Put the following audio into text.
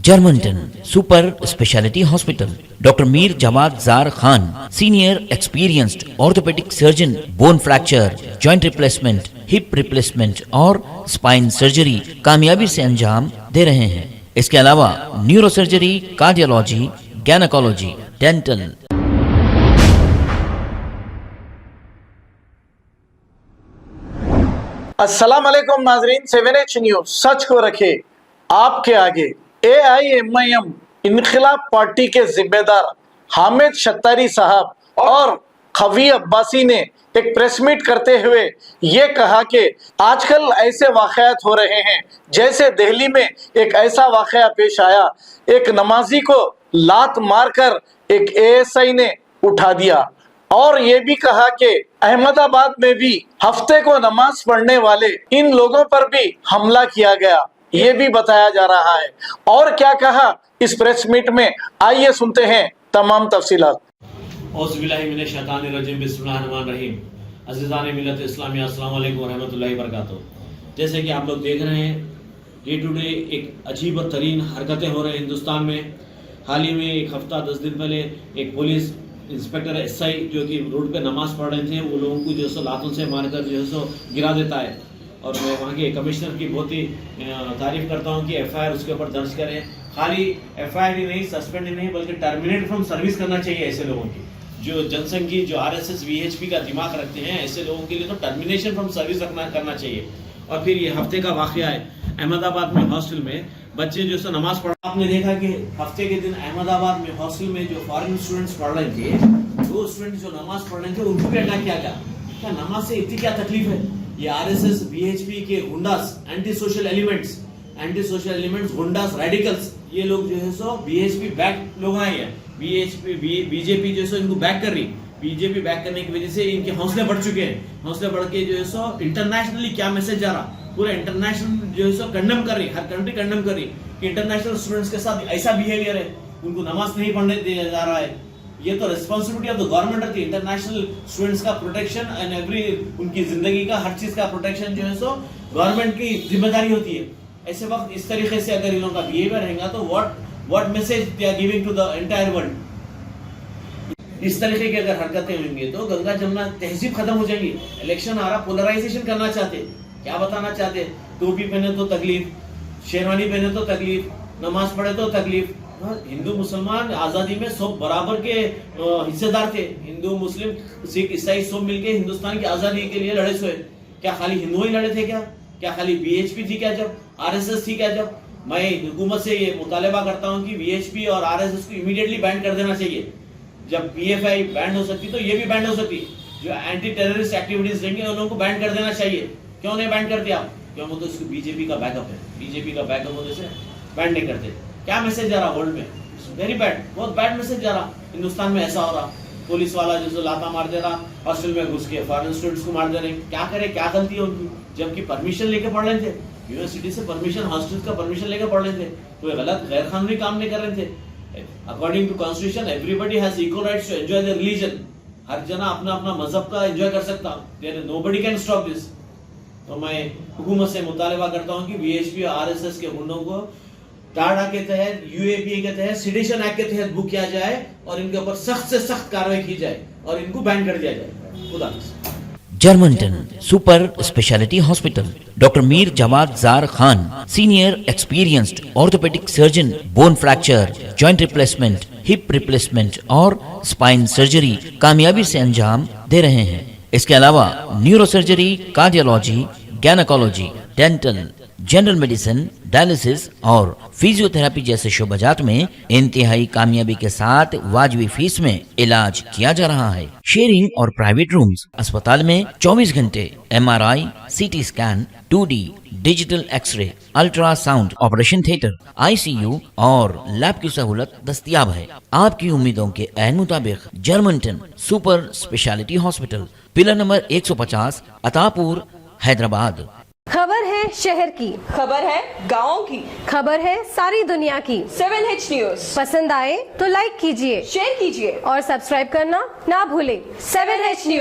Germanton super speciality hospital, doctor Mir Jawad Jar Khan, senior experienced orthopaedic surgeon, bone fracture, joint replacement, hip replacement और spine surgery कामयाबी से अंजाम दे रहे हैं। इसके अलावा neuro surgery, cardiology, gynaecology, dental. अस्सलाम वालेकुम नाजरीन, 7H न्यूज सच को रखे आपके आगे। AIMIM इनखिलाफ पार्टी के जिम्मेदार हामिद शत्तारी साहब और खवी अब्बासी ने एक प्रेस मीट करते हुए ये कहा कि आजकल ऐसे वाक़यात हो रहे हैं जैसे दिल्ली में एक ऐसा वाक़या पेश आया, एक नमाजी को लात मारकर एक ASI ने उठा दिया। और ये भी कहा कि अहमदाबाद में भी हफ्ते को नमाज पढ़ने वाले इन लोगों पर भी हमला किया गया, ये भी बताया जा रहा है। और क्या कहा इस प्रेस मीट में, आइए सुनते हैं तमाम तफसीलात। जैसे कि आप लोग देख रहे हैं, डे टू डे एक अजीब तरीन हरकतें हो रही हैं हिंदुस्तान में। हाल ही में एक हफ्ता 10 दिन पहले एक पुलिस इंस्पेक्टर SI जो कि रोड पे नमाज पढ़ रहे थे, वो लोगों को जो सो लातों से मारकर जो सो गिरा देता है। और मैं वहाँ के कमिश्नर की बहुत ही तारीफ करता हूँ कि FIR उसके ऊपर दर्ज करें। खाली FIR ही नहीं, सस्पेंड ही नहीं, बल्कि टर्मिनेट फ्रॉम सर्विस करना चाहिए ऐसे लोगों की जो जनसंघ की, जो RSS VHP का दिमाग रखते हैं। ऐसे लोगों के लिए तो टर्मिनेशन फ्रॉम सर्विस करना चाहिए। और फिर ये हफ्ते का वाकया है अहमदाबाद में हॉस्टल में बच्चे जो सो नमाज पढ़, आपने देखा कि हफ्ते के दिन अहमदाबाद में हॉस्टल में जो फॉरेन स्टूडेंट्स पढ़ रहे थे, वो स्टूडेंट्स जो नमाज पढ़ रहे थे उनको भी अटैक किया गया। क्या नमाज से इतनी क्या तकलीफ है? ये RSS VHP के गुंडास, एंटी सोशल एलिमेंट्स, गुंडास, रेडिकल्स, ये लोग जो है सो VHP बैक लोग आए हैं। बीजेपी जो है सो इनको बैक कर रही। बीजेपी बैक करने की वजह से इनके हौसले बढ़ चुके हैं। हौसले बढ़ के जो है सो इंटरनेशनली क्या मैसेज जा रहा, पूरा इंटरनेशनल जो है सो कंडेम कर रही, हर कंट्री कंडेम कर रही कि इंटरनेशनल स्टूडेंट्स के साथ ऐसा बिहेवियर है, उनको नमाज नहीं पढ़ने दिया जा रहा है। ये तो रिस्पांसिबिलिटी ऑफ द गवर्नमेंट रहती है, इंटरनेशनल स्टूडेंट्स का प्रोटेक्शन एंड एवरी उनकी जिंदगी का हर चीज का प्रोटेक्शन जो है सो गवर्नमेंट की जिम्मेदारी होती है। ऐसे वक्त इस तरीके से अगर इन लोगों का बिहेवियर रहेगा तो what message they are giving to the entire world. इस तरीके की अगर हरकतें होंगी तो गंगा जमुना तहजीब खत्म हो जाएगी। इलेक्शन आ रहा, पोलराइजेशन करना चाहते, क्या बताना चाहते? टोपी पहने तो तकलीफ, शेरवानी पहने तो तकलीफ, नमाज पढ़े तो तकलीफ। हिंदू मुसलमान आजादी में सब बराबर के हिस्सेदार थे। हिंदू, मुस्लिम, सिख, ईसाई सब मिलके हिंदुस्तान की आजादी के लिए लड़े सोए। क्या खाली हिंदू ही लड़े थे? क्या खाली VHP थी? क्या जब RSS थी? क्या जब? मैं हुकूमत से ये मुतालबा करता हूँ कि VHP और RSS को इमीडिएटली बैन कर देना चाहिए। जब PFI बैन हो सकती तो ये भी बैन हो सकती। जो एंटी टेररिस्ट एक्टिविटीज रहेंगे उन लोगों को बैन कर देना चाहिए। क्यों नहीं बैन करते आप? क्यों? वो तो इसको बीजेपी का बैकअप है। बीजेपी का बैकअप होने से बैन नहीं करते। क्या मैसेज जा रहा वर्ल्ड में? वेरी बैड, बहुत बैड मैसेज जा रहा। हिंदुस्तान में ऐसा हो रहा, पुलिस वाला जो लाता मार दे रहा, हॉस्टल में घुस के फॉरेन स्टूडेंट्स को मार दे रहे। क्या करे, क्या गलती है उनकी? जबकि परमिशन लेके पढ़ रहे थे, यूनिवर्सिटी से परमिशन, हॉस्टल का परमिशन लेके पढ़ रहे थे, कोई गलत गैर कानूनी काम नहीं कर रहे थे। According to Constitution, everybody has equal rights to enjoy their religion. हर जना अपना अपना मजहब का एंजॉय कर सकता। Nobody can stop this. तो मैं हुकूमत से मुतालबा करता हूँ कि VHP और RSS के गुंडों को टाडा के तहत, UAPA के तहत, सेडिशन एक्ट के तहत बुक किया जाए और इनके ऊपर सख्त से सख्त कार्रवाई की जाए और इनको बैन कर दिया जाए। खुदा Germanton super speciality hospital, doctor Mir Jawad Jar Khan, senior experienced orthopaedic surgeon, bone fracture, joint replacement, hip replacement और स्पाइन सर्जरी कामयाबी से अंजाम दे रहे हैं। इसके अलावा neuro surgery, cardiology, gynaecology, dental, general medicine, dialysis और फिजियोथेरेपी जैसे शोबाजात में इंतहाई कामयाबी के साथ वाजिबी फीस में इलाज किया जा रहा है। शेयरिंग और प्राइवेट रूम्स, अस्पताल में 24 घंटे MRI, CT scan, 2D digital X ray, ultrasound, operation theatre, ICU और लैब की सहूलत दस्तयाब है। आपकी उम्मीदों के ऐन मुताबिक Germanton super speciality hospital, pillar number 150, Attapur, Hyderabad. खबर है शहर की, खबर है गाँव की, खबर है सारी दुनिया की। 7H न्यूज पसंद आए तो लाइक कीजिए, शेयर कीजिए और सब्सक्राइब करना ना भूले। 7H news.